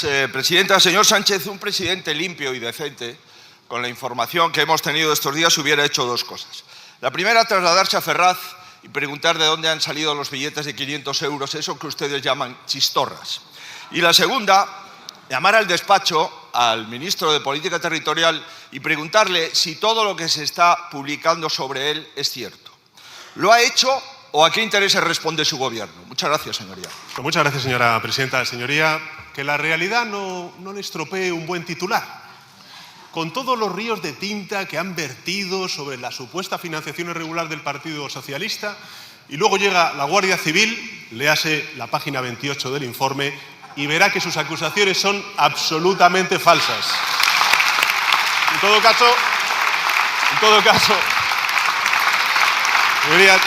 Gracias, Presidenta. Señor Sánchez, un presidente limpio y decente, con la información que hemos tenido estos días, hubiera hecho dos cosas. La primera, trasladarse a Ferraz y preguntar de dónde han salido los billetes de 500 euros, eso que ustedes llaman chistorras. Y la segunda, llamar al despacho al ministro de Política Territorial y preguntarle si todo lo que se está publicando sobre él es cierto. ¿Lo ha hecho o a qué intereses responde su gobierno? Muchas gracias, señoría. Muchas gracias, señora presidenta. Señoría, que la realidad no le estropee un buen titular. Con todos los ríos de tinta que han vertido sobre la supuesta financiación irregular del Partido Socialista, y luego llega la Guardia Civil, léase la página 28 del informe, y verá que sus acusaciones son absolutamente falsas. En todo caso, señoría,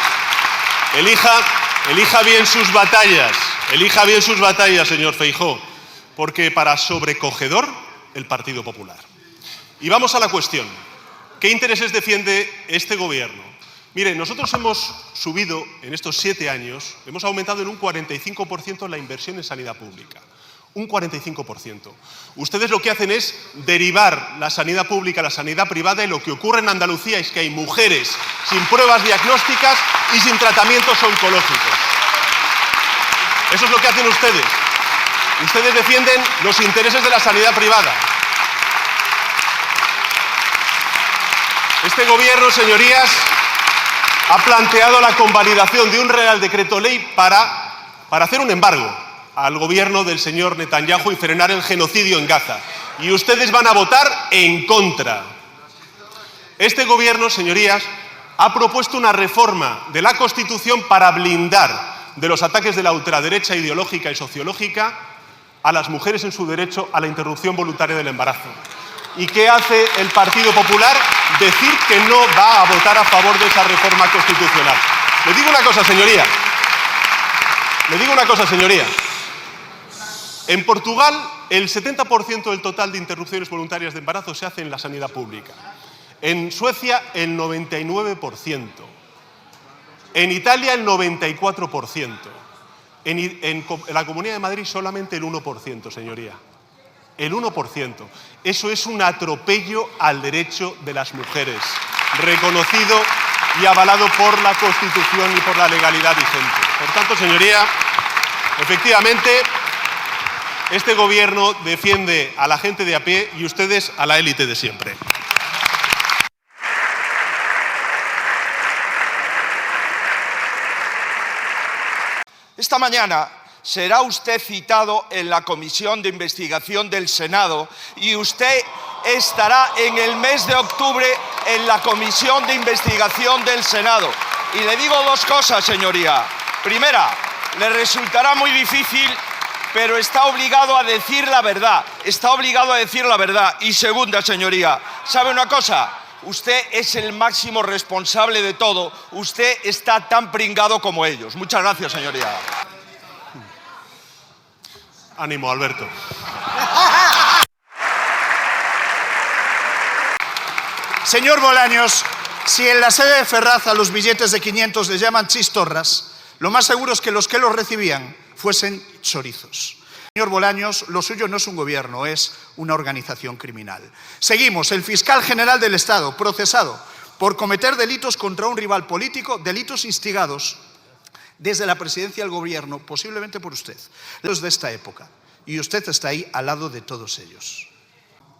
elija bien sus batallas, señor Feijóo, porque para sobrecogedor, el Partido Popular. Y vamos a la cuestión. ¿Qué intereses defiende este gobierno? Mire, nosotros hemos subido en estos 7 años, hemos aumentado en un 45% la inversión en sanidad pública. Un 45%. Ustedes lo que hacen es derivar la sanidad pública a la sanidad privada, y lo que ocurre en Andalucía es que hay mujeres sin pruebas diagnósticas y sin tratamientos oncológicos. Eso es lo que hacen ustedes. Ustedes defienden los intereses de la sanidad privada. Este gobierno, señorías, ha planteado la convalidación de un Real Decreto Ley para hacer un embargo al gobierno del señor Netanyahu y frenar el genocidio en Gaza. Y ustedes van a votar en contra. Este gobierno, señorías, ha propuesto una reforma de la Constitución para blindar de los ataques de la ultraderecha ideológica y sociológica a las mujeres en su derecho a la interrupción voluntaria del embarazo. ¿Y qué hace el Partido Popular? Decir que no va a votar a favor de esa reforma constitucional. Le digo una cosa, señoría. En Portugal, el 70% del total de interrupciones voluntarias de embarazo se hace en la sanidad pública. En Suecia, el 99%. En Italia, el 94%. En la Comunidad de Madrid, solamente el 1%, señoría. El 1%. Eso es un atropello al derecho de las mujeres, reconocido y avalado por la Constitución y por la legalidad vigente. Por tanto, señoría, efectivamente, este gobierno defiende a la gente de a pie y ustedes a la élite de siempre. Esta mañana será usted citado en la Comisión de Investigación del Senado y usted estará en el mes de octubre en la Comisión de Investigación del Senado. Y le digo dos cosas, señoría. Primera, le resultará muy difícil, pero está obligado a decir la verdad. Y segunda, señoría, ¿sabe una cosa? Usted es el máximo responsable de todo. Usted está tan pringado como ellos. Muchas gracias, señoría. Ánimo, Alberto. Señor Bolaños, si en la sede de Ferraz a los billetes de 500 les llaman chistorras, lo más seguro es que los que los recibían fuesen chorizos. Señor Bolaños, lo suyo no es un gobierno, es una organización criminal. Seguimos, el fiscal general del Estado, procesado por cometer delitos contra un rival político, delitos instigados desde la presidencia del gobierno, posiblemente por usted, los de esta época. Y usted está ahí al lado de todos ellos.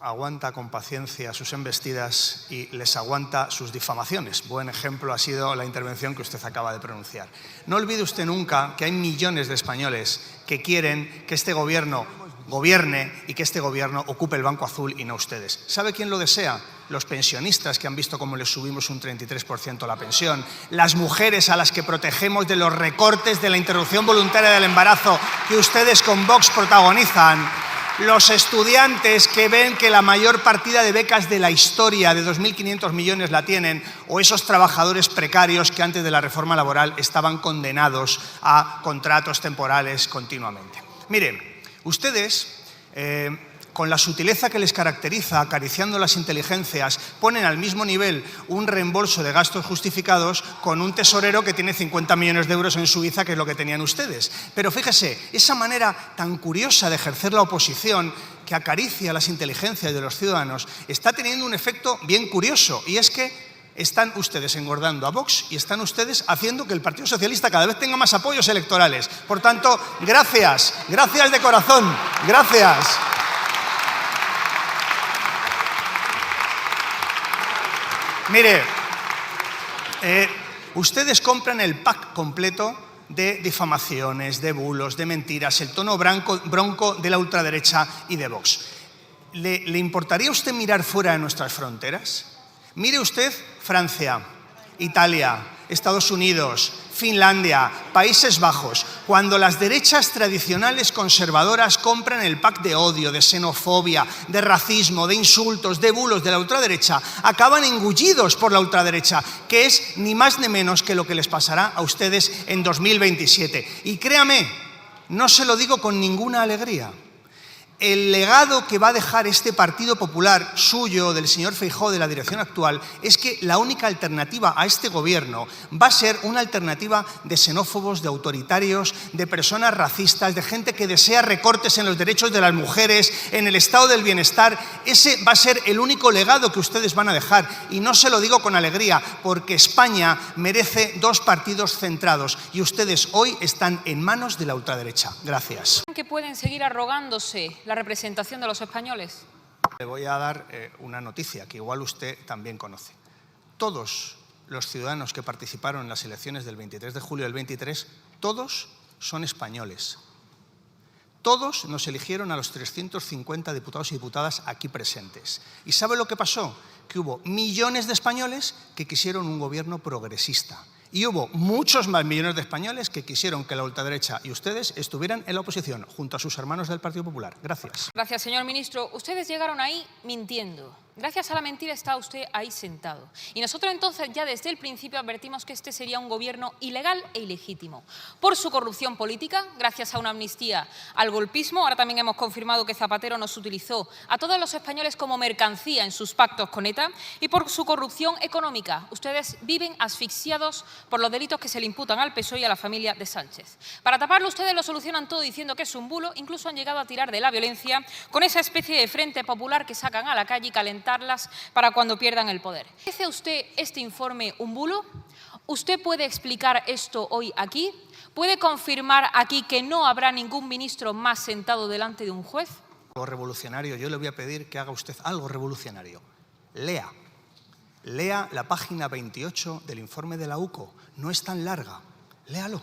Aguanta con paciencia sus embestidas y les aguanta sus difamaciones. Buen ejemplo ha sido la intervención que usted acaba de pronunciar. No olvide usted nunca que hay millones de españoles que quieren que este gobierno gobierne y que este gobierno ocupe el banco azul y no ustedes. ¿Sabe quién lo desea? Los pensionistas, que han visto cómo les subimos un 33% la pensión, las mujeres a las que protegemos de los recortes de la interrupción voluntaria del embarazo que ustedes con Vox protagonizan, los estudiantes que ven que la mayor partida de becas de la historia, de 2.500 millones, la tienen, o esos trabajadores precarios que antes de la reforma laboral estaban condenados a contratos temporales continuamente. Miren, ustedes con la sutileza que les caracteriza, acariciando las inteligencias, ponen al mismo nivel un reembolso de gastos justificados con un tesorero que tiene 50 millones de euros en Suiza, que es lo que tenían ustedes. Pero fíjese, esa manera tan curiosa de ejercer la oposición, que acaricia las inteligencias de los ciudadanos, está teniendo un efecto bien curioso, y es que están ustedes engordando a Vox y están ustedes haciendo que el Partido Socialista cada vez tenga más apoyos electorales. Por tanto, gracias, gracias de corazón, gracias. Mire, ustedes compran el pack completo de difamaciones, de bulos, de mentiras, el tono bronco de la ultraderecha y de Vox. ¿Le importaría a usted mirar fuera de nuestras fronteras? Mire usted Francia, Italia, Estados Unidos, Finlandia, Países Bajos. Cuando las derechas tradicionales conservadoras compran el pack de odio, de xenofobia, de racismo, de insultos, de bulos de la ultraderecha, acaban engullidos por la ultraderecha, que es ni más ni menos que lo que les pasará a ustedes en 2027. Y créame, no se lo digo con ninguna alegría. El legado que va a dejar este Partido Popular, suyo, del señor Feijóo, de la dirección actual, es que la única alternativa a este gobierno va a ser una alternativa de xenófobos, de autoritarios, de personas racistas, de gente que desea recortes en los derechos de las mujeres, en el estado del bienestar. Ese va a ser el único legado que ustedes van a dejar. Y no se lo digo con alegría, porque España merece dos partidos centrados y ustedes hoy están en manos de la ultraderecha. Gracias. ¿Que pueden seguir arrogándose la representación de los españoles? Le voy a dar una noticia que igual usted también conoce. Todos los ciudadanos que participaron en las elecciones del 23 de julio del 23, todos son españoles. Todos nos eligieron a los 350 diputados y diputadas aquí presentes. ¿Y sabe lo que pasó? Que hubo millones de españoles que quisieron un gobierno progresista. Y hubo muchos más millones de españoles que quisieron que la ultraderecha y ustedes estuvieran en la oposición, junto a sus hermanos del Partido Popular. Gracias. Gracias, señor ministro. Ustedes llegaron ahí mintiendo. Gracias a la mentira está usted ahí sentado. Y nosotros entonces ya desde el principio advertimos que este sería un gobierno ilegal e ilegítimo. Por su corrupción política, gracias a una amnistía al golpismo, ahora también hemos confirmado que Zapatero nos utilizó a todos los españoles como mercancía en sus pactos con ETA, y por su corrupción económica. Ustedes viven asfixiados por los delitos que se le imputan al PSOE y a la familia de Sánchez. Para taparlo, ustedes lo solucionan todo diciendo que es un bulo, incluso han llegado a tirar de la violencia con esa especie de frente popular que sacan a la calle y calentarlas para cuando pierdan el poder. ¿Parece usted este informe un bulo? ¿Usted puede explicar esto hoy aquí? ¿Puede confirmar aquí que no habrá ningún ministro más sentado delante de un juez? Algo revolucionario, yo le voy a pedir que haga usted algo revolucionario. Lea la página 28 del informe de la UCO, no es tan larga, léalo.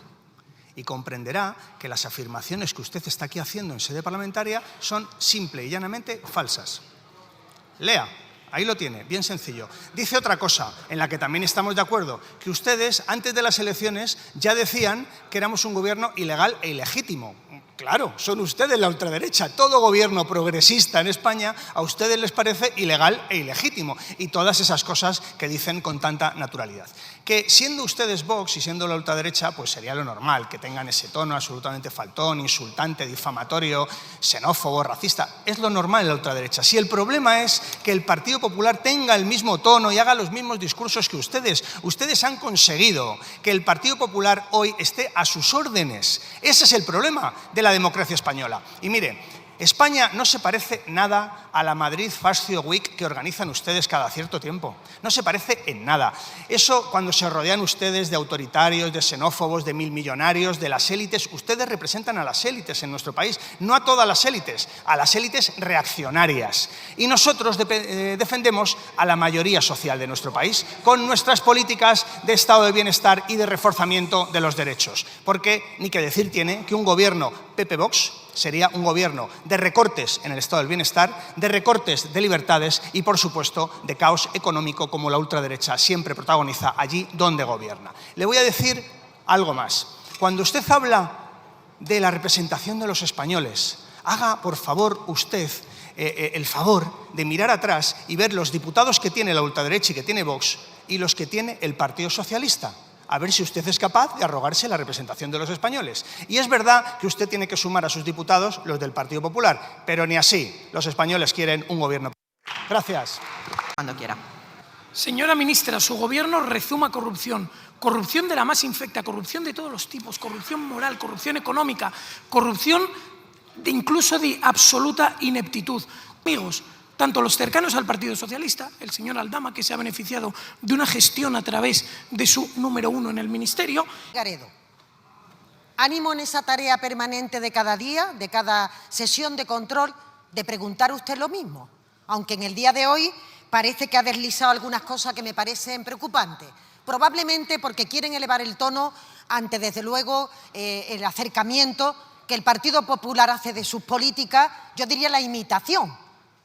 Y comprenderá que las afirmaciones que usted está aquí haciendo en sede parlamentaria son simple y llanamente falsas. Lea, ahí lo tiene, bien sencillo. Dice otra cosa, en la que también estamos de acuerdo, que ustedes antes de las elecciones ya decían que éramos un gobierno ilegal e ilegítimo. Claro, son ustedes la ultraderecha. Todo gobierno progresista en España a ustedes les parece ilegal e ilegítimo. Y todas esas cosas que dicen con tanta naturalidad. Que siendo ustedes Vox y siendo la ultraderecha, pues sería lo normal, que tengan ese tono absolutamente faltón, insultante, difamatorio, xenófobo, racista. Es lo normal en la ultraderecha. Si el problema es que el Partido Popular tenga el mismo tono y haga los mismos discursos que ustedes han conseguido que el Partido Popular hoy esté a sus órdenes. Ese es el problema de la democracia española. Y mire, España no se parece nada a la Madrid Fascio Week que organizan ustedes cada cierto tiempo. No se parece en nada. Eso cuando se rodean ustedes de autoritarios, de xenófobos, de milmillonarios, de las élites. Ustedes representan a las élites en nuestro país, no a todas las élites, a las élites reaccionarias. Y nosotros defendemos a la mayoría social de nuestro país con nuestras políticas de estado de bienestar y de reforzamiento de los derechos. Porque ni que decir tiene que un gobierno PP-Vox sería un gobierno de recortes en el estado del bienestar, de recortes de libertades y, por supuesto, de caos económico como la ultraderecha siempre protagoniza allí donde gobierna. Le voy a decir algo más. Cuando usted habla de la representación de los españoles, haga, por favor, usted el favor de mirar atrás y ver los diputados que tiene la ultraderecha y que tiene Vox y los que tiene el Partido Socialista. A ver si usted es capaz de arrogarse la representación de los españoles. Y es verdad que usted tiene que sumar a sus diputados los del Partido Popular, pero ni así. Los españoles quieren un gobierno. Gracias. Cuando quiera. Señora ministra, su gobierno rezuma corrupción. Corrupción de la más infecta, corrupción de todos los tipos, corrupción moral, corrupción económica, corrupción incluso de absoluta ineptitud. Amigos, tanto los cercanos al Partido Socialista, el señor Aldama, que se ha beneficiado de una gestión a través de su número 1 en el Ministerio. Figaredo, ánimo en esa tarea permanente de cada día, de cada sesión de control, de preguntar usted lo mismo, aunque en el día de hoy parece que ha deslizado algunas cosas que me parecen preocupantes, probablemente porque quieren elevar el tono ante, desde luego, el acercamiento que el Partido Popular hace de sus políticas, yo diría la imitación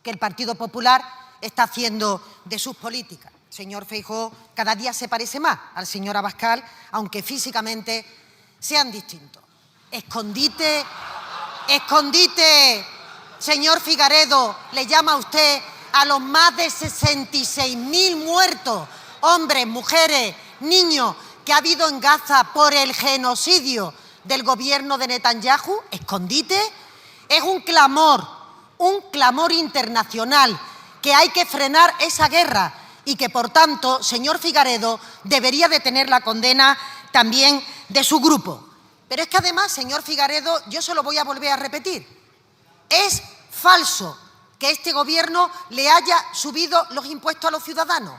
que el Partido Popular está haciendo de sus políticas. El señor Feijóo cada día se parece más al señor Abascal, aunque físicamente sean distintos. Escondite, señor Figaredo, le llama a usted a los más de 66.000 muertos, hombres, mujeres, niños, que ha habido en Gaza por el genocidio del gobierno de Netanyahu. Escondite, es un clamor internacional, que hay que frenar esa guerra y que, por tanto, señor Figaredo, debería de tener la condena también de su grupo. Pero es que además, señor Figaredo, yo se lo voy a volver a repetir, es falso que este gobierno le haya subido los impuestos a los ciudadanos.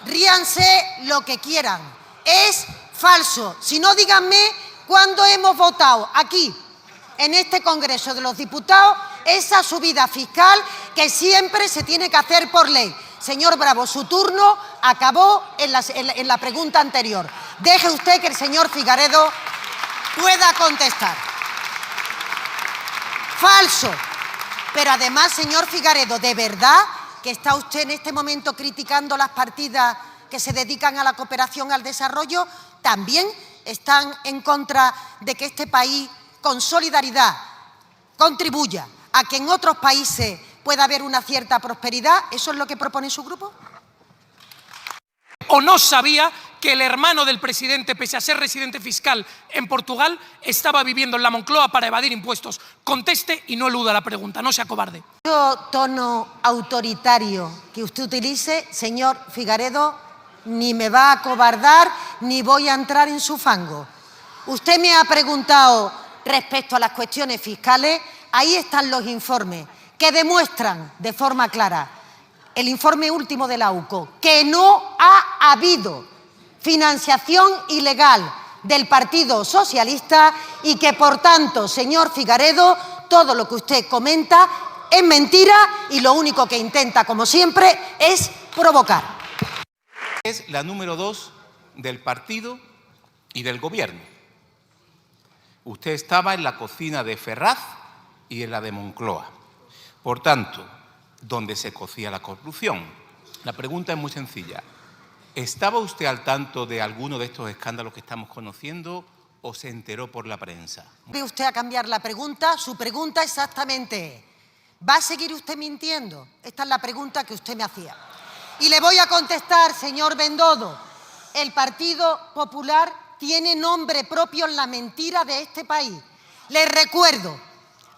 Ríanse lo que quieran, es falso. Si no, díganme cuándo hemos votado aquí, en este Congreso de los Diputados, esa subida fiscal que siempre se tiene que hacer por ley. Señor Bravo, su turno acabó en la pregunta anterior. Deje usted que el señor Figaredo pueda contestar. Falso. Pero además, señor Figaredo, ¿de verdad que está usted en este momento criticando las partidas que se dedican a la cooperación al desarrollo? ¿También están en contra de que este país, con solidaridad, contribuya a que en otros países pueda haber una cierta prosperidad? ¿Eso es lo que propone su grupo? ¿O no sabía que el hermano del presidente, pese a ser residente fiscal en Portugal, estaba viviendo en la Moncloa para evadir impuestos? Conteste y no eluda la pregunta, no sea cobarde. El tono autoritario que usted utilice, señor Figaredo, ni me va a acobardar ni voy a entrar en su fango. Usted me ha preguntado respecto a las cuestiones fiscales, ahí están los informes que demuestran de forma clara, el informe último de la UCO, que no ha habido financiación ilegal del Partido Socialista y que, por tanto, señor Figaredo, todo lo que usted comenta es mentira y lo único que intenta, como siempre, es provocar. Es la número 2 del partido y del gobierno. Usted estaba en la cocina de Ferraz y en la de Moncloa. Por tanto, donde se cocía la corrupción. La pregunta es muy sencilla. ¿Estaba usted al tanto de alguno de estos escándalos que estamos conociendo o se enteró por la prensa? ¿Va usted a cambiar la pregunta? Su pregunta exactamente es, ¿va a seguir usted mintiendo? Esta es la pregunta que usted me hacía. Y le voy a contestar, señor Bendodo. El Partido Popular tiene nombre propio en la mentira de este país. Les recuerdo,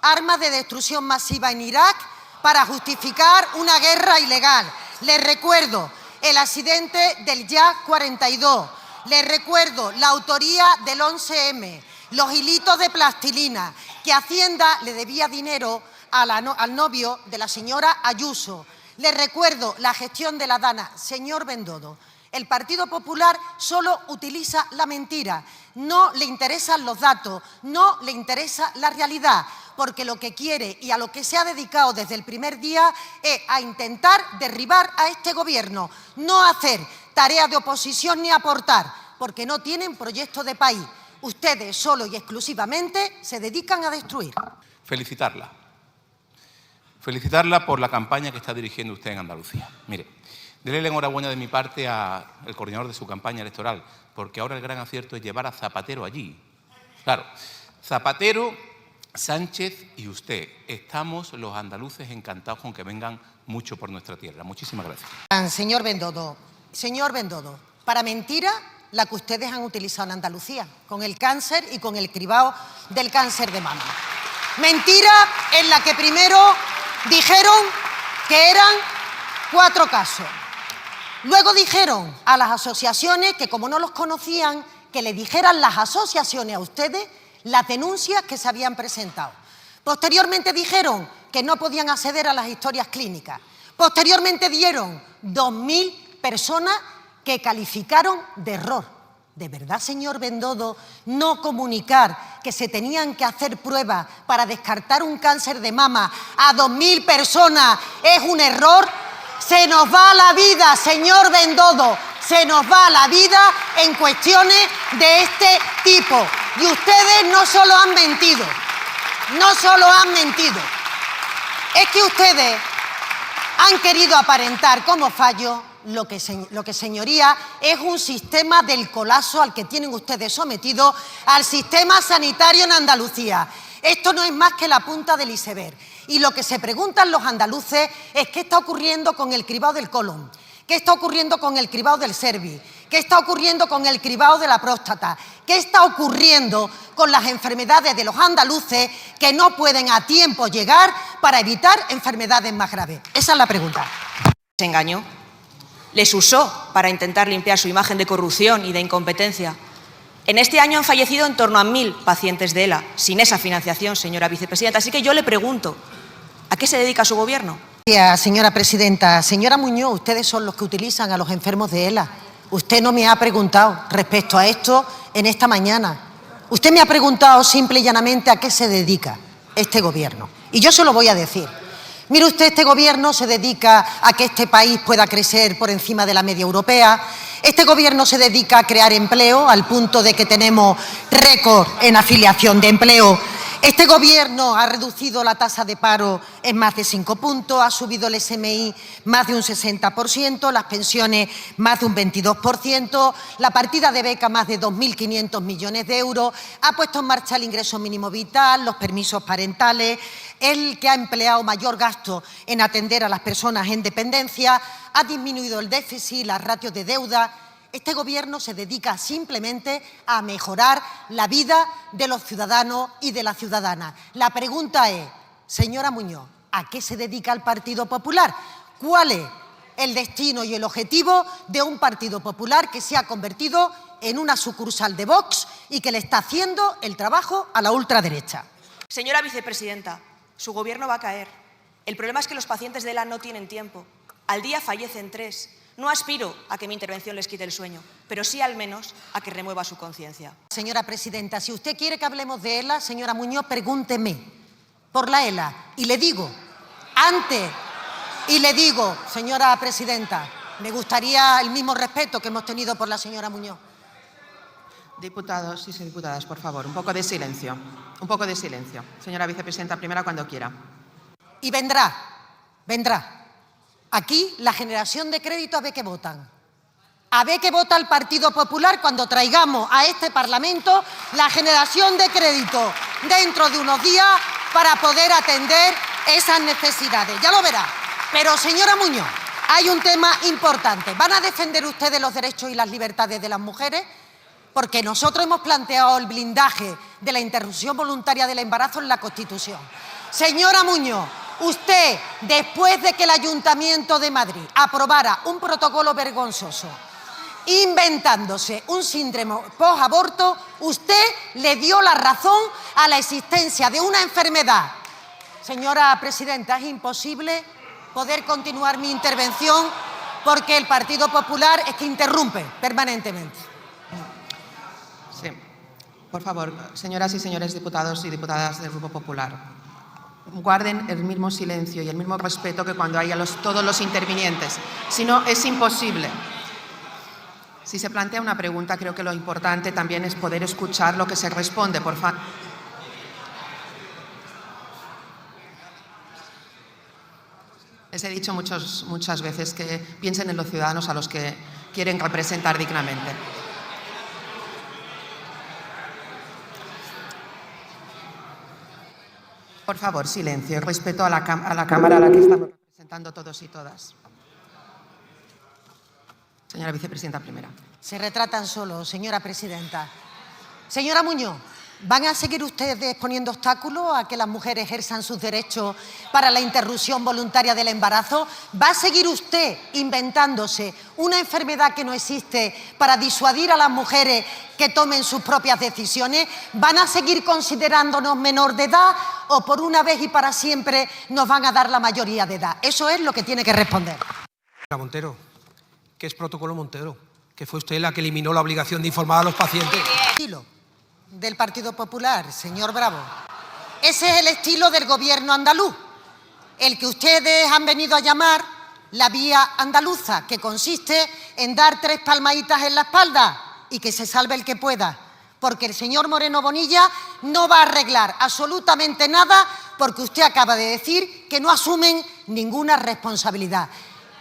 armas de destrucción masiva en Irak para justificar una guerra ilegal. Les recuerdo el accidente del Yak 42. Les recuerdo la autoría del 11M, los hilitos de plastilina, que Hacienda le debía dinero al novio de la señora Ayuso. Les recuerdo la gestión de la Dana. Señor Bendodo, el Partido Popular solo utiliza la mentira, no le interesan los datos, no le interesa la realidad, porque lo que quiere y a lo que se ha dedicado desde el primer día es a intentar derribar a este gobierno, no hacer tarea de oposición ni aportar, porque no tienen proyecto de país. Ustedes solo y exclusivamente se dedican a destruir. Felicitarla. Felicitarla por la campaña que está dirigiendo usted en Andalucía. Mire, dele la enhorabuena de mi parte al coordinador de su campaña electoral, porque ahora el gran acierto es llevar a Zapatero allí. Claro, Zapatero, Sánchez y usted. Estamos los andaluces encantados con que vengan mucho por nuestra tierra. Muchísimas gracias. Señor Bendodo, para mentira la que ustedes han utilizado en Andalucía, con el cáncer y con el cribado del cáncer de mama. Mentira en la que primero dijeron que eran 4 casos. Luego dijeron a las asociaciones que, como no los conocían, que le dijeran las asociaciones a ustedes las denuncias que se habían presentado. Posteriormente dijeron que no podían acceder a las historias clínicas. Posteriormente dieron 2.000 personas que calificaron de error. ¿De verdad, señor Bendodo, no comunicar que se tenían que hacer pruebas para descartar un cáncer de mama a 2.000 personas es un error? Se nos va la vida, señor Bendodo, se nos va la vida en cuestiones de este tipo. Y ustedes no solo han mentido, es que ustedes han querido aparentar como fallo lo que, señoría, es un sistema del colapso al que tienen ustedes sometido al sistema sanitario en Andalucía. Esto no es más que la punta del iceberg. Y lo que se preguntan los andaluces es qué está ocurriendo con el cribado del colon, qué está ocurriendo con el cribado del cervix, qué está ocurriendo con el cribado de la próstata, qué está ocurriendo con las enfermedades de los andaluces que no pueden a tiempo llegar para evitar enfermedades más graves. Esa es la pregunta. Se engañó, les usó para intentar limpiar su imagen de corrupción y de incompetencia. En este año han fallecido en torno a 1.000 pacientes de ELA, sin esa financiación, señora vicepresidenta. Así que yo le pregunto, ¿a qué se dedica su gobierno? Señora presidenta. Señora Muñoz, ustedes son los que utilizan a los enfermos de ELA. Usted no me ha preguntado respecto a esto en esta mañana. Usted me ha preguntado simple y llanamente a qué se dedica este gobierno. Y yo se lo voy a decir. Mire usted, este gobierno se dedica a que este país pueda crecer por encima de la media europea. Este gobierno se dedica a crear empleo al punto de que tenemos récord en afiliación de empleo. Este gobierno ha reducido la tasa de paro en más de 5 puntos, ha subido el SMI más de un 60%, las pensiones más de un 22%, la partida de beca más de 2.500 millones de euros, ha puesto en marcha el ingreso mínimo vital, los permisos parentales, el que ha empleado mayor gasto en atender a las personas en dependencia, ha disminuido el déficit, las ratios de deuda. Este gobierno se dedica simplemente a mejorar la vida de los ciudadanos y de las ciudadanas. La pregunta es, señora Muñoz, ¿a qué se dedica el Partido Popular? ¿Cuál es el destino y el objetivo de un Partido Popular que se ha convertido en una sucursal de Vox y que le está haciendo el trabajo a la ultraderecha? Señora vicepresidenta, su gobierno va a caer. El problema es que los pacientes de ELA no tienen tiempo. Al día fallecen 3. No aspiro a que mi intervención les quite el sueño, pero sí al menos a que remueva su conciencia. Señora presidenta, si usted quiere que hablemos de ELA, señora Muñoz, pregúnteme por la ELA. Y le digo, señora presidenta, me gustaría el mismo respeto que hemos tenido por la señora Muñoz. Diputados y diputadas, por favor, un poco de silencio. Un poco de silencio. Señora vicepresidenta, primera cuando quiera. Y vendrá. Aquí la generación de crédito, ¿a ver qué votan? A ver qué vota el Partido Popular cuando traigamos a este Parlamento la generación de crédito dentro de unos días para poder atender esas necesidades. Ya lo verá. Pero, señora Muñoz, hay un tema importante. ¿Van a defender ustedes los derechos y las libertades de las mujeres? Porque nosotros hemos planteado el blindaje de la interrupción voluntaria del embarazo en la Constitución. Señora Muñoz, usted, después de que el Ayuntamiento de Madrid aprobara un protocolo vergonzoso, inventándose un síndrome post-aborto, usted le dio la razón a la existencia de una enfermedad. Señora presidenta, es imposible poder continuar mi intervención porque el Partido Popular es que interrumpe permanentemente. Sí. Por favor, señoras y señores diputados y diputadas del Grupo Popular, guarden el mismo silencio y el mismo respeto que cuando haya todos los intervinientes. Si no, es imposible. Si se plantea una pregunta, creo que lo importante también es poder escuchar lo que se responde. Por favor. Les he dicho muchas veces que piensen en los ciudadanos a los que quieren representar dignamente. Por favor, silencio y respeto a la Cámara a la que estamos representando todos y todas. Señora vicepresidenta primera. Se retratan solos, señora presidenta. Señora Muñoz, ¿van a seguir ustedes poniendo obstáculos a que las mujeres ejerzan sus derechos para la interrupción voluntaria del embarazo? ¿Va a seguir usted inventándose una enfermedad que no existe para disuadir a las mujeres que tomen sus propias decisiones? ¿Van a seguir considerándonos menor de edad o por una vez y para siempre nos van a dar la mayoría de edad? Eso es lo que tiene que responder. Montero, ¿qué es protocolo Montero? Que fue usted la que eliminó la obligación de informar a los pacientes. Estilo del Partido Popular, señor Bravo. Ese es el estilo del gobierno andaluz, el que ustedes han venido a llamar la vía andaluza, que consiste en dar 3 palmaditas en la espalda y que se salve el que pueda, porque el señor Moreno Bonilla no va a arreglar absolutamente nada porque usted acaba de decir que no asumen ninguna responsabilidad.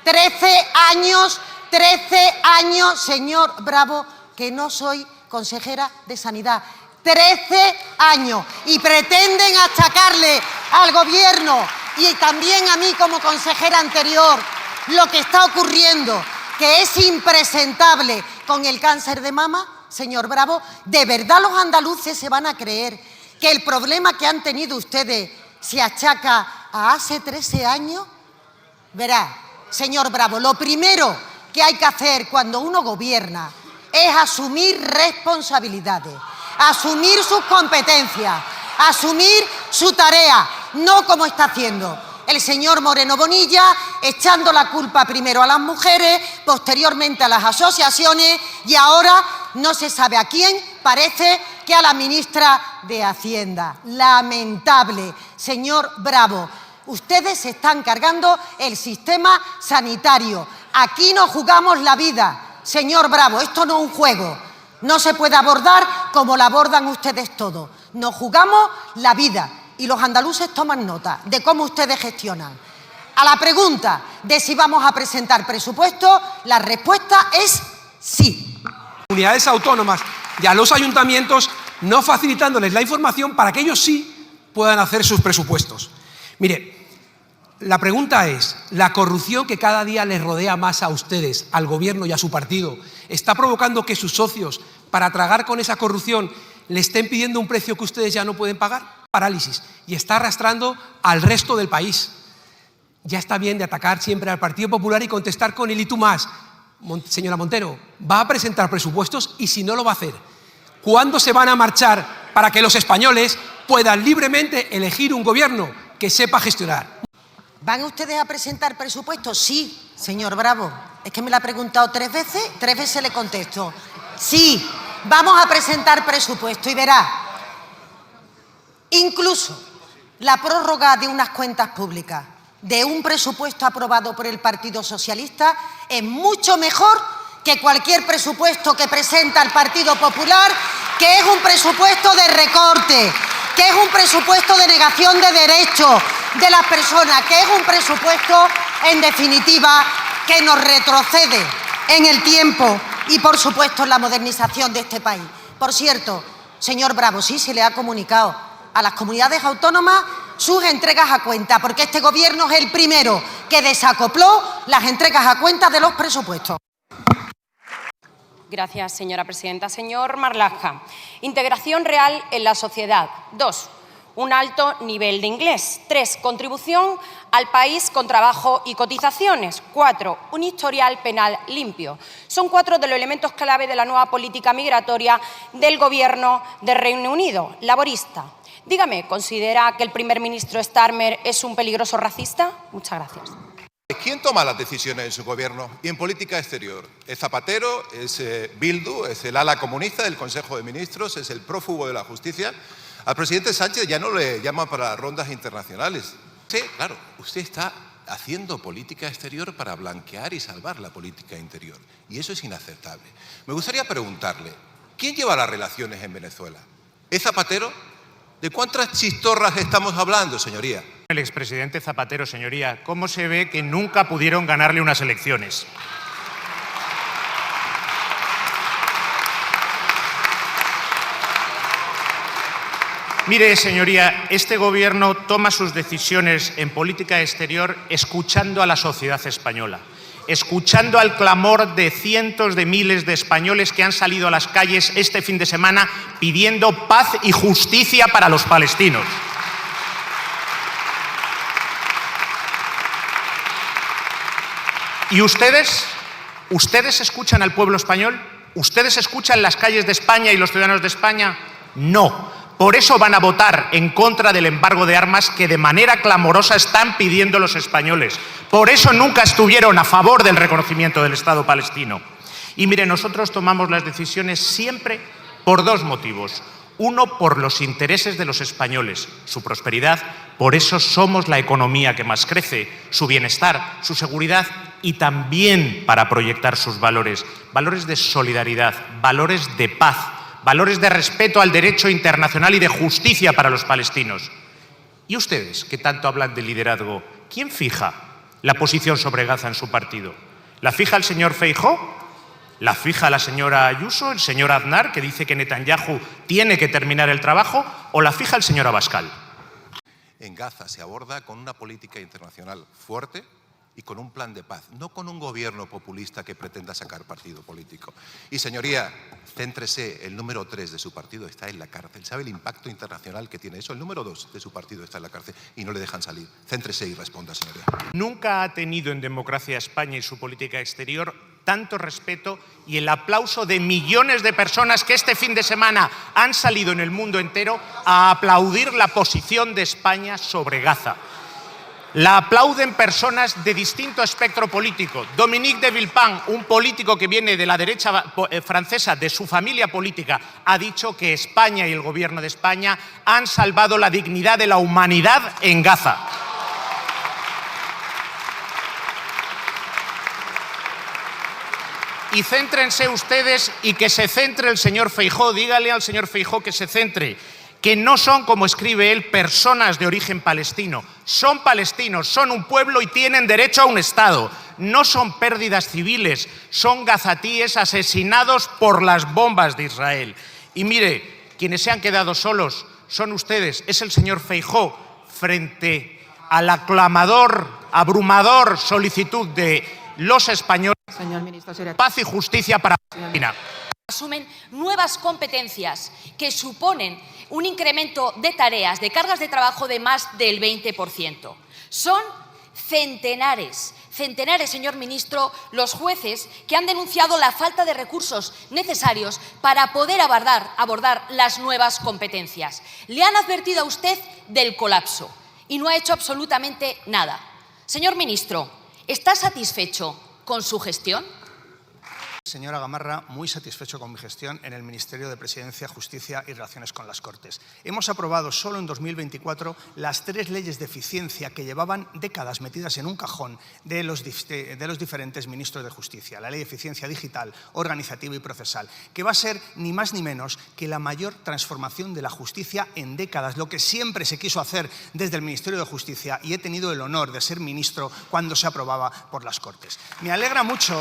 13 años, señor Bravo, que no soy consejera de Sanidad. 13 años. Y pretenden achacarle al Gobierno y también a mí como consejera anterior lo que está ocurriendo, que es impresentable con el cáncer de mama. Señor Bravo, ¿de verdad los andaluces se van a creer que el problema que han tenido ustedes se achaca a hace 13 años? Verá, señor Bravo, lo primero que hay que hacer cuando uno gobierna es asumir responsabilidades, asumir sus competencias, asumir su tarea, no como está haciendo el señor Moreno Bonilla, echando la culpa primero a las mujeres, posteriormente a las asociaciones y ahora no se sabe a quién, parece que a la ministra de Hacienda. Lamentable, señor Bravo. Ustedes se están cargando el sistema sanitario. Aquí no jugamos la vida, señor Bravo, esto no es un juego. No se puede abordar como la abordan ustedes todos. Nos jugamos la vida y los andaluces toman nota de cómo ustedes gestionan. A la pregunta de si vamos a presentar presupuestos, la respuesta es sí. Comunidades autónomas y a los ayuntamientos no facilitándoles la información para que ellos sí puedan hacer sus presupuestos. Mire, la pregunta es, ¿la corrupción que cada día les rodea más a ustedes, al Gobierno y a su partido, está provocando que sus socios, para tragar con esa corrupción, le estén pidiendo un precio que ustedes ya no pueden pagar? Parálisis. Y está arrastrando al resto del país. Ya está bien de atacar siempre al Partido Popular y contestar con el y tú más. Señora Montero, ¿va a presentar presupuestos? Y si no lo va a hacer, ¿cuándo se van a marchar para que los españoles puedan libremente elegir un gobierno que sepa gestionar? ¿Van ustedes a presentar presupuestos? Sí, señor Bravo. Es que me lo ha preguntado 3 veces le contesto. Sí, vamos a presentar presupuesto y verá, incluso la prórroga de unas cuentas públicas, de un presupuesto aprobado por el Partido Socialista, es mucho mejor que cualquier presupuesto que presenta el Partido Popular, que es un presupuesto de recorte, que es un presupuesto de negación de derechos de las personas, que es un presupuesto, en definitiva, que nos retrocede en el tiempo y, por supuesto, en la modernización de este país. Por cierto, señor Bravo, sí se le ha comunicado a las comunidades autónomas sus entregas a cuenta, porque este Gobierno es el primero que desacopló las entregas a cuenta de los presupuestos. Gracias, señora presidenta. Señor Marlaska, integración real en la sociedad. 2, un alto nivel de inglés. 3, contribución al país con trabajo y cotizaciones. 4, un historial penal limpio. Son 4 de los elementos clave de la nueva política migratoria del Gobierno de Reino Unido, laborista. Dígame, ¿considera que el primer ministro Starmer es un peligroso racista? Muchas gracias. ¿Quién toma las decisiones en su gobierno y en política exterior? ¿Es Zapatero? ¿Es Bildu? ¿Es el ala comunista del Consejo de Ministros? ¿Es el prófugo de la justicia? Al presidente Sánchez ya no le llaman para rondas internacionales. Sí, claro, usted está haciendo política exterior para blanquear y salvar la política interior. Y eso es inaceptable. Me gustaría preguntarle, ¿quién lleva las relaciones en Venezuela? ¿Es Zapatero? ¿De cuántas chistorras estamos hablando, señoría? El expresidente Zapatero, señoría, ¿cómo se ve que nunca pudieron ganarle unas elecciones? Mire, señoría, este Gobierno toma sus decisiones en política exterior escuchando a la sociedad española, escuchando al clamor de cientos de miles de españoles que han salido a las calles este fin de semana pidiendo paz y justicia para los palestinos. ¿Y ustedes escuchan al pueblo español? ¿Ustedes escuchan las calles de España y los ciudadanos de España? No. Por eso van a votar en contra del embargo de armas que de manera clamorosa están pidiendo los españoles. Por eso nunca estuvieron a favor del reconocimiento del Estado palestino. Y mire, nosotros tomamos las decisiones siempre por dos motivos. Uno, por los intereses de los españoles, su prosperidad. Por eso somos la economía que más crece, su bienestar, su seguridad y también para proyectar sus valores. Valores de solidaridad, valores de paz, valores de respeto al derecho internacional y de justicia para los palestinos. ¿Y ustedes, que tanto hablan de liderazgo, quién fija la posición sobre Gaza en su partido? ¿La fija el señor Feijóo? ¿La fija la señora Ayuso, el señor Aznar, que dice que Netanyahu tiene que terminar el trabajo? ¿O la fija el señor Abascal? En Gaza se aborda con una política internacional fuerte y con un plan de paz, no con un gobierno populista que pretenda sacar partido político. Y señoría, céntrese, el número 3 de su partido está en la cárcel. ¿Sabe el impacto internacional que tiene eso? El número 2 de su partido está en la cárcel y no le dejan salir. Céntrese y responda, señoría. Nunca ha tenido en democracia España y su política exterior tanto respeto y el aplauso de millones de personas que este fin de semana han salido en el mundo entero a aplaudir la posición de España sobre Gaza. La aplauden personas de distinto espectro político. Dominique de Villepin, un político que viene de la derecha francesa, de su familia política, ha dicho que España y el gobierno de España han salvado la dignidad de la humanidad en Gaza. Y céntrense ustedes y que se centre el señor Feijóo. Dígale al señor Feijóo que se centre, que no son, como escribe él, personas de origen palestino. Son palestinos, son un pueblo y tienen derecho a un Estado. No son pérdidas civiles, son gazatíes asesinados por las bombas de Israel. Y mire, quienes se han quedado solos son ustedes, es el señor Feijóo, frente al abrumador solicitud de los españoles. Señor ministro, paz y justicia para Palestina. Asumen nuevas competencias que suponen un incremento de tareas, de cargas de trabajo de más del 20%. Son centenares, señor ministro, los jueces que han denunciado la falta de recursos necesarios para poder abordar las nuevas competencias. Le han advertido a usted del colapso y no ha hecho absolutamente nada. Señor ministro, ¿está satisfecho con su gestión? Señora Gamarra, muy satisfecho con mi gestión en el Ministerio de Presidencia, Justicia y Relaciones con las Cortes. Hemos aprobado solo en 2024 las 3 leyes de eficiencia que llevaban décadas metidas en un cajón de los diferentes ministros de Justicia. La Ley de Eficiencia Digital, Organizativa y Procesal, que va a ser ni más ni menos que la mayor transformación de la justicia en décadas, lo que siempre se quiso hacer desde el Ministerio de Justicia, y he tenido el honor de ser ministro cuando se aprobaba por las Cortes. Me alegra mucho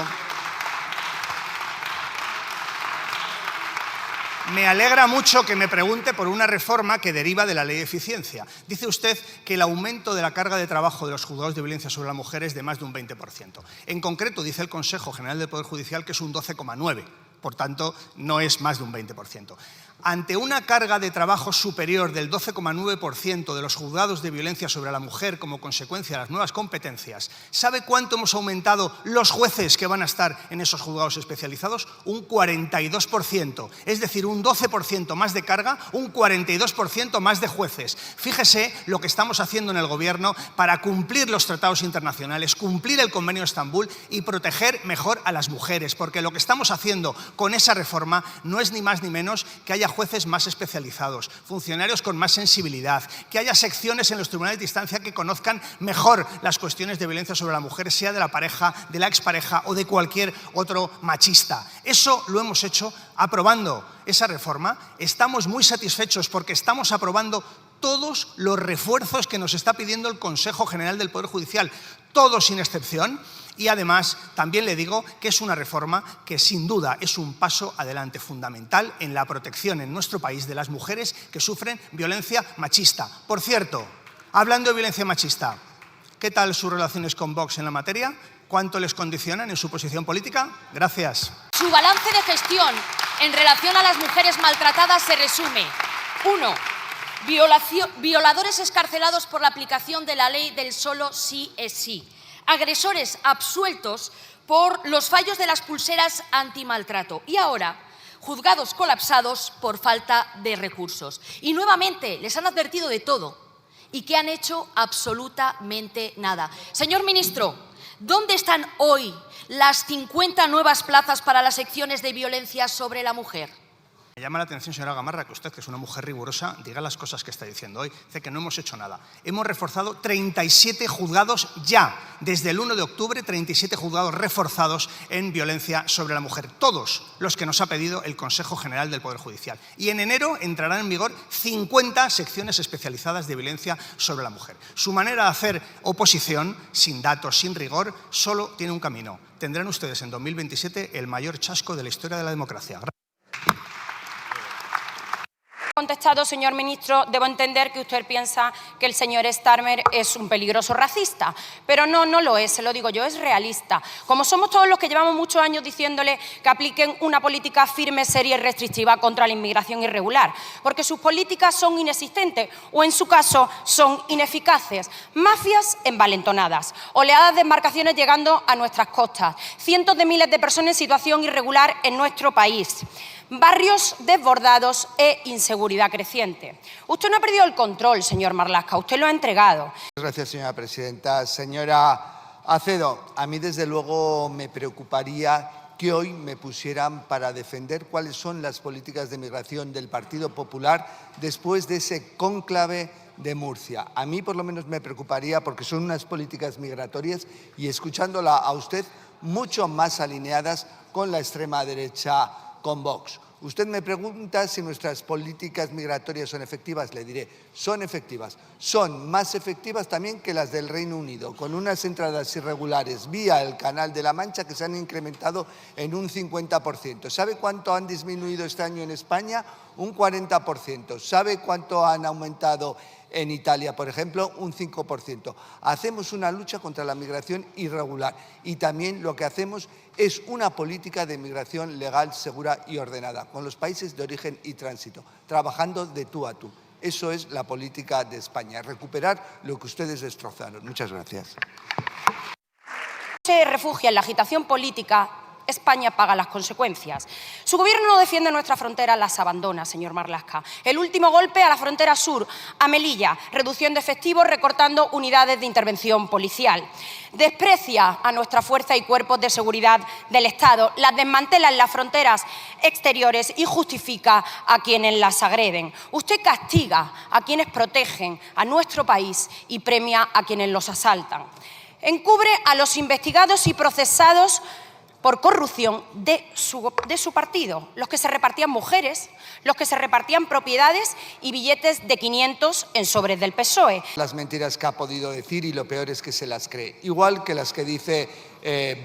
que me pregunte por una reforma que deriva de la Ley de Eficiencia. Dice usted que el aumento de la carga de trabajo de los juzgados de violencia sobre la mujer es de más de un 20%. En concreto, dice el Consejo General del Poder Judicial que es un 12,9%. Por tanto, no es más de un 20%. Ante una carga de trabajo superior del 12,9% de los juzgados de violencia sobre la mujer como consecuencia de las nuevas competencias, ¿sabe cuánto hemos aumentado los jueces que van a estar en esos juzgados especializados? Un 42%, es decir, un 12% más de carga, un 42% más de jueces. Fíjese lo que estamos haciendo en el Gobierno para cumplir los tratados internacionales, cumplir el Convenio de Estambul y proteger mejor a las mujeres, porque lo que estamos haciendo con esa reforma no es ni más ni menos que haya jueces más especializados, funcionarios con más sensibilidad, que haya secciones en los tribunales de instancia que conozcan mejor las cuestiones de violencia sobre la mujer, sea de la pareja, de la expareja o de cualquier otro machista. Eso lo hemos hecho aprobando esa reforma. Estamos muy satisfechos porque estamos aprobando todos los refuerzos que nos está pidiendo el Consejo General del Poder Judicial, todos sin excepción. Y además también le digo que es una reforma que sin duda es un paso adelante fundamental en la protección en nuestro país de las mujeres que sufren violencia machista. Por cierto, hablando de violencia machista, ¿qué tal sus relaciones con Vox en la materia? cuánto les condicionan en su posición política? Gracias. Su balance de gestión en relación a las mujeres maltratadas se resume. 1. Violadores excarcelados por la aplicación de la ley del solo sí es sí. Agresores absueltos por los fallos de las pulseras antimaltrato. Y ahora, juzgados colapsados por falta de recursos. Y nuevamente les han advertido de todo y que han hecho absolutamente nada. Señor ministro, ¿dónde están hoy las 50 nuevas plazas para las secciones de violencia sobre la mujer? Me llama la atención, señora Gamarra, que usted, que es una mujer rigurosa, diga las cosas que está diciendo hoy. Dice que no hemos hecho nada. Hemos reforzado 37 juzgados ya. Desde el 1 de octubre, 37 juzgados reforzados en violencia sobre la mujer. Todos los que nos ha pedido el Consejo General del Poder Judicial. Y en enero entrarán en vigor 50 secciones especializadas de violencia sobre la mujer. Su manera de hacer oposición, sin datos, sin rigor, solo tiene un camino. Tendrán ustedes en 2027 el mayor chasco de la historia de la democracia. Contestado, señor ministro, debo entender que usted piensa que el señor Starmer es un peligroso racista, pero no lo es, se lo digo yo, es realista. Como somos todos los que llevamos muchos años diciéndole que apliquen una política firme, seria y restrictiva contra la inmigración irregular, porque sus políticas son inexistentes o, en su caso, son ineficaces. Mafias envalentonadas, oleadas de embarcaciones llegando a nuestras costas, cientos de miles de personas en situación irregular en nuestro país. Barrios desbordados e inseguridad creciente. Usted no ha perdido el control, señor Marlaska, usted lo ha entregado. Gracias, señora presidenta. Señora Acedo, a mí desde luego me preocuparía que hoy me pusieran para defender cuáles son las políticas de migración del Partido Popular después de ese cónclave de Murcia. A mí por lo menos me preocuparía porque son unas políticas migratorias y escuchándola a usted mucho más alineadas con la extrema derecha, con Vox. Usted me pregunta si nuestras políticas migratorias son efectivas. Le diré, son efectivas. Son más efectivas también que las del Reino Unido, con unas entradas irregulares vía el Canal de la Mancha que se han incrementado en un 50%. ¿Sabe cuánto han disminuido este año en España? Un 40%. ¿Sabe cuánto han aumentado en Italia, por ejemplo? Un 5%. Hacemos una lucha contra la migración irregular y también lo que hacemos es una política de migración legal, segura y ordenada, con los países de origen y tránsito, trabajando de tú a tú. Eso es la política de España, recuperar lo que ustedes destrozaron. Muchas gracias. Se refugia en la agitación política. España paga las consecuencias. Su gobierno no defiende nuestra frontera, las abandona, señor Marlaska. El último golpe a la frontera sur, a Melilla, reduciendo efectivos, recortando unidades de intervención policial. Desprecia a nuestra fuerza y cuerpos de seguridad del Estado, las desmantela en las fronteras exteriores y justifica a quienes las agreden. Usted castiga a quienes protegen a nuestro país y premia a quienes los asaltan. Encubre a los investigados y procesados por corrupción de su partido, los que se repartían mujeres, los que se repartían propiedades y billetes de 500 en sobres del PSOE. Las mentiras que ha podido decir y lo peor es que se las cree, igual que las que dice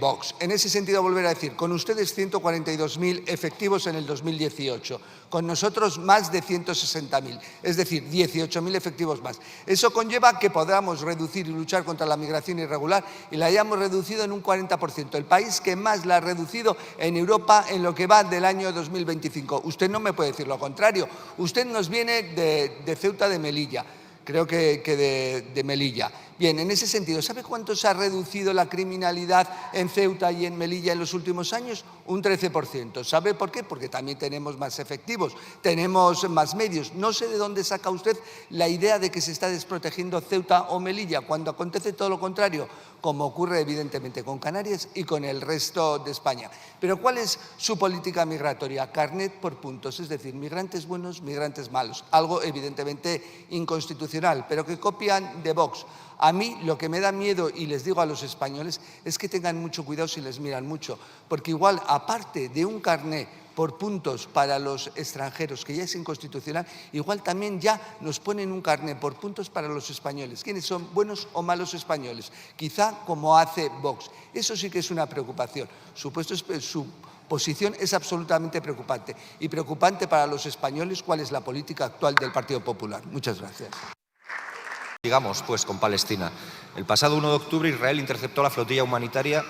Vox. En ese sentido, volver a decir, con ustedes 142.000 efectivos en el 2018, con nosotros más de 160.000, es decir, 18.000 efectivos más. Eso conlleva que podamos reducir y luchar contra la migración irregular y la hayamos reducido en un 40%, el país que más la ha reducido en Europa en lo que va del año 2025. Usted no me puede decir lo contrario. Usted nos viene de Ceuta de Melilla, creo que de Melilla. Bien, en ese sentido, ¿sabe cuánto se ha reducido la criminalidad en Ceuta y en Melilla en los últimos años? Un 13%. ¿Sabe por qué? Porque también tenemos más efectivos, tenemos más medios. No sé de dónde saca usted la idea de que se está desprotegiendo Ceuta o Melilla, cuando acontece todo lo contrario, como ocurre evidentemente con Canarias y con el resto de España. Pero ¿cuál es su política migratoria? Carnet por puntos, es decir, migrantes buenos, migrantes malos. Algo evidentemente inconstitucional, pero que copian de Vox. A mí lo que me da miedo, y les digo a los españoles, es que tengan mucho cuidado si les miran mucho, porque igual, aparte de un carné por puntos para los extranjeros, que ya es inconstitucional, igual también ya nos ponen un carné por puntos para los españoles. ¿Quiénes son buenos o malos españoles? Quizá como hace Vox. Eso sí que es una preocupación. Su posición es absolutamente preocupante. Y preocupante para los españoles cuál es la política actual del Partido Popular. Muchas gracias. Sigamos, pues, con Palestina. El pasado 1 de octubre Israel interceptó la flotilla humanitaria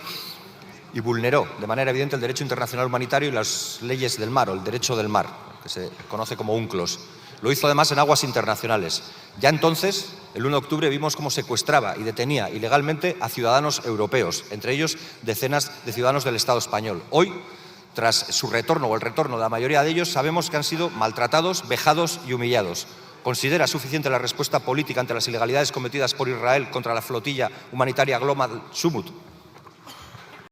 y vulneró de manera evidente el derecho internacional humanitario y las leyes del mar, o el derecho del mar, que se conoce como UNCLOS. Lo hizo además en aguas internacionales. Ya entonces, el 1 de octubre, vimos cómo secuestraba y detenía ilegalmente a ciudadanos europeos, entre ellos decenas de ciudadanos del Estado español. Hoy, tras su retorno o el retorno de la mayoría de ellos, sabemos que han sido maltratados, vejados y humillados. ¿Considera suficiente la respuesta política ante las ilegalidades cometidas por Israel contra la flotilla humanitaria Global Summit?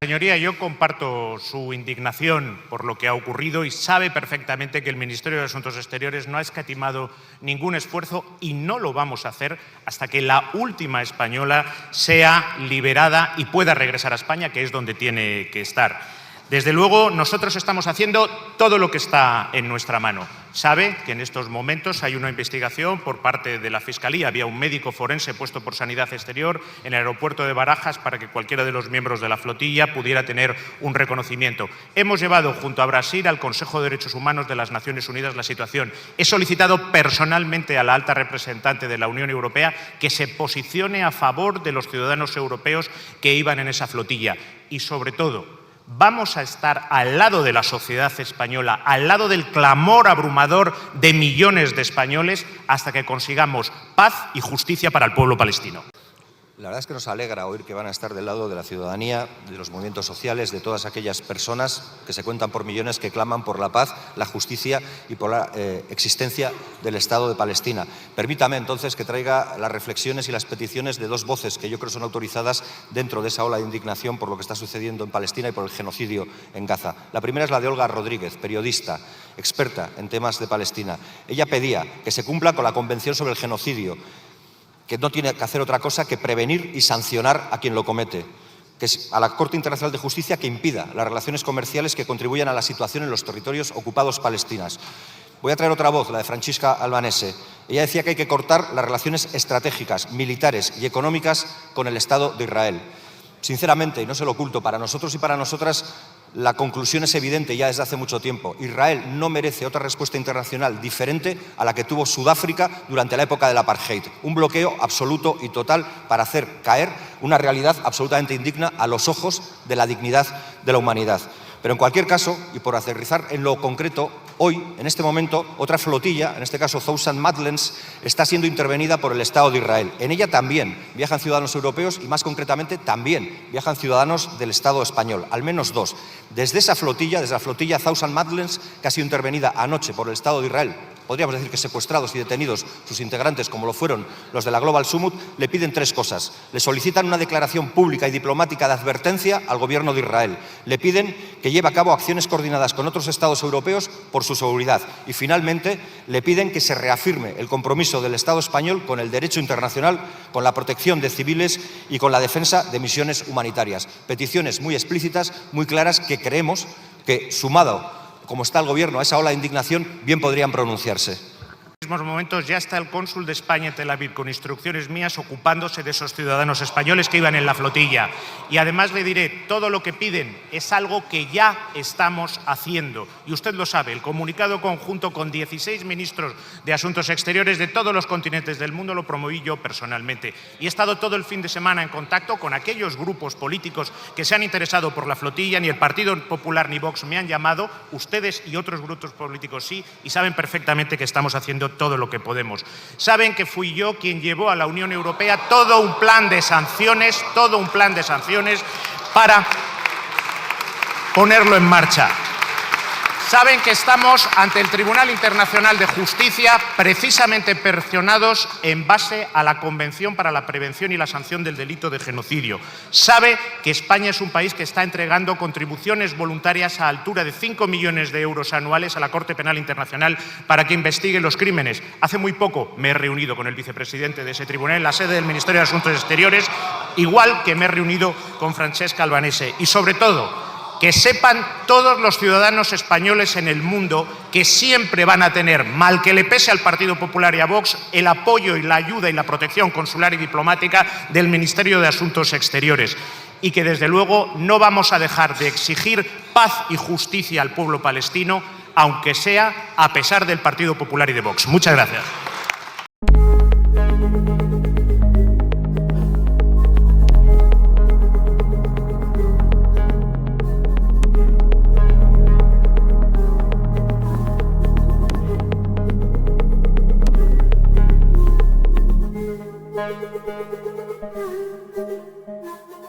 Señoría, yo comparto su indignación por lo que ha ocurrido y sabe perfectamente que el Ministerio de Asuntos Exteriores no ha escatimado ningún esfuerzo y no lo vamos a hacer hasta que la última española sea liberada y pueda regresar a España, que es donde tiene que estar. Desde luego, nosotros estamos haciendo todo lo que está en nuestra mano. Sabe que en estos momentos hay una investigación por parte de la Fiscalía. Había un médico forense puesto por Sanidad Exterior en el aeropuerto de Barajas para que cualquiera de los miembros de la flotilla pudiera tener un reconocimiento. Hemos llevado junto a Brasil al Consejo de Derechos Humanos de las Naciones Unidas la situación. He solicitado personalmente a la alta representante de la Unión Europea que se posicione a favor de los ciudadanos europeos que iban en esa flotilla. Y sobre todo, vamos a estar al lado de la sociedad española, al lado del clamor abrumador de millones de españoles hasta que consigamos paz y justicia para el pueblo palestino. La verdad es que nos alegra oír que van a estar del lado de la ciudadanía, de los movimientos sociales, de todas aquellas personas que se cuentan por millones que claman por la paz, la justicia y por la existencia del Estado de Palestina. Permítame entonces que traiga las reflexiones y las peticiones de dos voces que yo creo son autorizadas dentro de esa ola de indignación por lo que está sucediendo en Palestina y por el genocidio en Gaza. La primera es la de Olga Rodríguez, periodista, experta en temas de Palestina. Ella pedía que se cumpla con la Convención sobre el Genocidio, que no tiene que hacer otra cosa que prevenir y sancionar a quien lo comete, que es a la Corte Internacional de Justicia que impida las relaciones comerciales que contribuyan a la situación en los territorios ocupados palestinos. Voy a traer otra voz, la de Francesca Albanese. Ella decía que hay que cortar las relaciones estratégicas, militares y económicas con el Estado de Israel. Sinceramente, y no se lo oculto, para nosotros y para nosotras la conclusión es evidente ya desde hace mucho tiempo. Israel no merece otra respuesta internacional diferente a la que tuvo Sudáfrica durante la época del apartheid. Un bloqueo absoluto y total para hacer caer una realidad absolutamente indigna a los ojos de la dignidad de la humanidad. Pero en cualquier caso, y por aterrizar en lo concreto, hoy, en este momento, otra flotilla, en este caso Thousand Madlens, está siendo intervenida por el Estado de Israel. En ella también viajan ciudadanos europeos y, más concretamente, también viajan ciudadanos del Estado español, al menos dos. Desde esa flotilla, desde la flotilla Thousand Madlens, que ha sido intervenida anoche por el Estado de Israel, podríamos decir que secuestrados y detenidos sus integrantes, como lo fueron los de la Global Summit, le piden tres cosas. Le solicitan una declaración pública y diplomática de advertencia al gobierno de Israel. Le piden que lleve a cabo acciones coordinadas con otros estados europeos por su seguridad. Y finalmente le piden que se reafirme el compromiso del Estado español con el derecho internacional, con la protección de civiles y con la defensa de misiones humanitarias. Peticiones muy explícitas, muy claras, que creemos que, sumado como está el Gobierno a esa ola de indignación, bien podrían pronunciarse. En estos momentos ya está el cónsul de España en Tel Aviv con instrucciones mías ocupándose de esos ciudadanos españoles que iban en la flotilla. Y además le diré, todo lo que piden es algo que ya estamos haciendo. Y usted lo sabe, el comunicado conjunto con 16 ministros de Asuntos Exteriores de todos los continentes del mundo lo promoví yo personalmente. Y he estado todo el fin de semana en contacto con aquellos grupos políticos que se han interesado por la flotilla. Ni el Partido Popular ni Vox me han llamado, ustedes y otros grupos políticos sí, y saben perfectamente que estamos haciendo todo lo que podemos. Saben que fui yo quien llevó a la Unión Europea todo un plan de sanciones para ponerlo en marcha. Saben que estamos ante el Tribunal Internacional de Justicia precisamente presionados en base a la Convención para la Prevención y la Sanción del Delito de Genocidio. Sabe que España es un país que está entregando contribuciones voluntarias a altura de 5 millones de euros anuales a la Corte Penal Internacional para que investigue los crímenes. Hace muy poco me he reunido con el vicepresidente de ese tribunal en la sede del Ministerio de Asuntos Exteriores, igual que me he reunido con Francesca Albanese. Y sobre todo, que sepan todos los ciudadanos españoles en el mundo que siempre van a tener, mal que le pese al Partido Popular y a Vox, el apoyo y la ayuda y la protección consular y diplomática del Ministerio de Asuntos Exteriores. Y que desde luego no vamos a dejar de exigir paz y justicia al pueblo palestino, aunque sea a pesar del Partido Popular y de Vox. Muchas gracias.